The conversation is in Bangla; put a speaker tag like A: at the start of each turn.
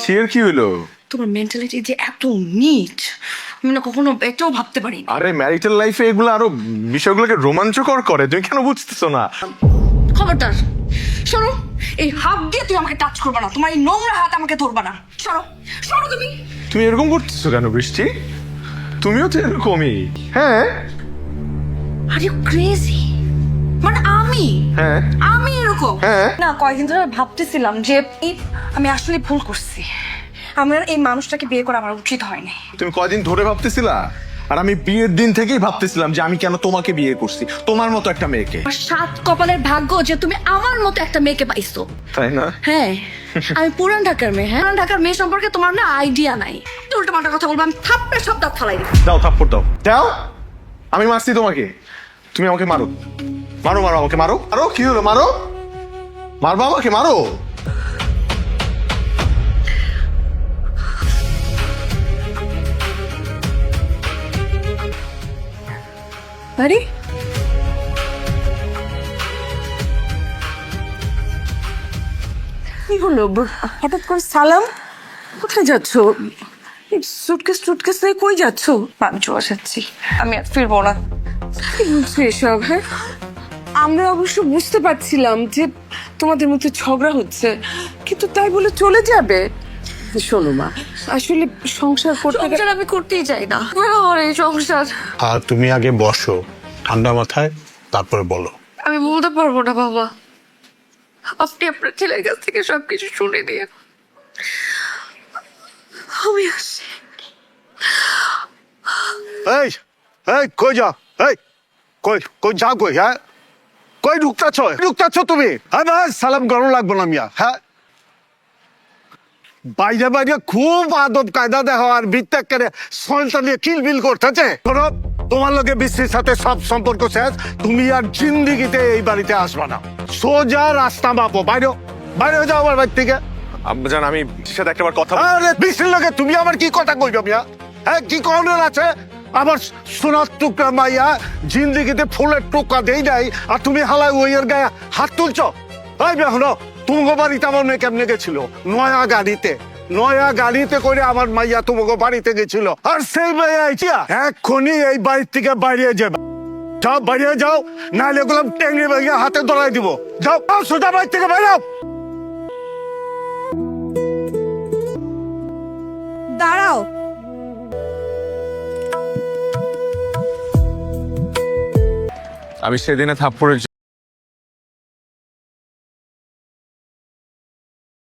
A: ছিয়ের কি হলো?
B: তোমার মেন্টালিটি যে এত নিট আমি না কখনো এটাও ভাবতে পারি।
A: আরে ম্যারিটাল লাইফে এগুলো আরো বিষয়গুলোকে রোমাঞ্চকর করে, তুমি কেন বুঝতেছো না?
B: খবরদার সরো, এই হাত দিয়ে তুই আমাকে টাচ করবে না, তোমার এই নোংরা হাত আমাকে ধরবা না। সরো সরো তুমি।
A: তুমি এরকম করতেছো কেন বৃষ্টি? তুমিও তো এরকমই। হ্যাঁ
B: আর ইউ ক্রেজি? মানে
A: হ্যাঁ
B: আমি এরকম
A: হ্যাঁ।
B: না, কয়েকদিন ধরে ভাবতেছিলাম যে আমি আসলে ভুল করছি, আমার এই মানুষটাকে বিয়ে করা আমার উচিত হয়নি।
A: তুমি কয়দিন ধরে ভাবতেছিলা, আর আমি বিয়ের দিন থেকেই ভাবতেছিলাম যে আমি কেন তোমাকে বিয়ে করছি, তোমার মতো একটা মেয়েকে।
B: আর সাত কপালের ভাগ্য যে তুমি আমার মতো একটা মেয়েকে পাইছো।
A: তাই না?
B: হ্যাঁ, আমি পুরান ঢাকার মেয়ে। হ্যাঁ, পুরান ঢাকার মেয়ে সম্পর্কে তোমার না আইডিয়া নাই। উল্টো পাল্টা কথা বলবো, আমি থাপ্পড়ে সব দাঁত ফালাই দিই।
A: দাও থাপ্পড় দাও দাও। আমি মারছি তোমাকে, তুমি আমাকে মারো মারো মারো আমাকে মারো মারো। কি হলো, মারো, মারবা আমাকে, মারো।
B: আরে
C: কি হলো হঠাৎ করে সালাম? কোথায় যাচ্ছ? সুটকেস টুটকেস নিয়ে কই যাচ্ছ?
B: আমি চলে যাচ্ছি, আমি আর ফিরবো না।
C: কি বলছো এসব? হ্যাঁ, আমরা অবশ্য বুঝতে পারছিলাম যে তোমাদের মধ্যে ঝগড়া হচ্ছে, কিন্তু তাই বলে চলে যাবে? শোনো মা, আসলে সংসার করতে
B: সংসার আমি করতেই চাই না, আমার এই সংসার।
D: আর তুমি আগে বসো ঠান্ডা মাথায়, তারপরে বলো।
B: আমি বলতে পারবো না বাবা, আপনি আপনার ছেলের কাছ থেকে সবকিছু শুনে নিয়ে আমি আসি।
D: এই এই কই যাও? এই কই কই যাও কই? হ্যাঁ, কই ঢুকতাছ তুমি? হ্যাঁ ভাই, সালাম গরম লাগবো না মিয়া। হ্যাঁ, বাইরে বাইরে খুব আদব কায়দা দেখা, আর বিত্তাক করে সলতা নিয়ে কিলবিল করতেছে। শোনো, তোমার লোকে বৃষ্টির সাথে সব সম্পর্ক শেষ। তুমি আর জিন্দিগিতে এই বাড়িতে আসবা না। সোজা রাস্তা মাপো, বাইরে বাইরে হয়ে যাও আমার বাড়ি থেকে।
A: আব্বাজান, আমি বৃষ্টির সাথে একটাবার কথা
D: আরে বৃষ্টির লোকে তুমি আমার কি কথা কইবে মিয়া? হ্যাঁ, কি কর্নার আছে? আমার সোনার টুকরা মাইয়া জিন্দিগিতে ফুলের টোকা দেই নাই, আর তুমি হালাই ওইয়ের গায়ে হাত তুলছো? এই বেহনো, তুমগো বাড়িতে আমার মেয়ে কেমনে গেছিল? নয়া গাড়িতে করে আমার মাইয়া তুমগো বাড়িতে গেছিল, আর সেই মাইয়া আইছিয়া এক্ষুনি এই বাড়ির থেকে বাইরে যাবে। যাও, বাইরে যাও, নাহলে এগুলো টেঙ্গি ভেঙে হাতে ধরাই দিব। যাও, সোজা বাড়ি থেকে বাইরে।
C: দাঁড়াও।
A: আমি সেদিনে থাপ্পড়ের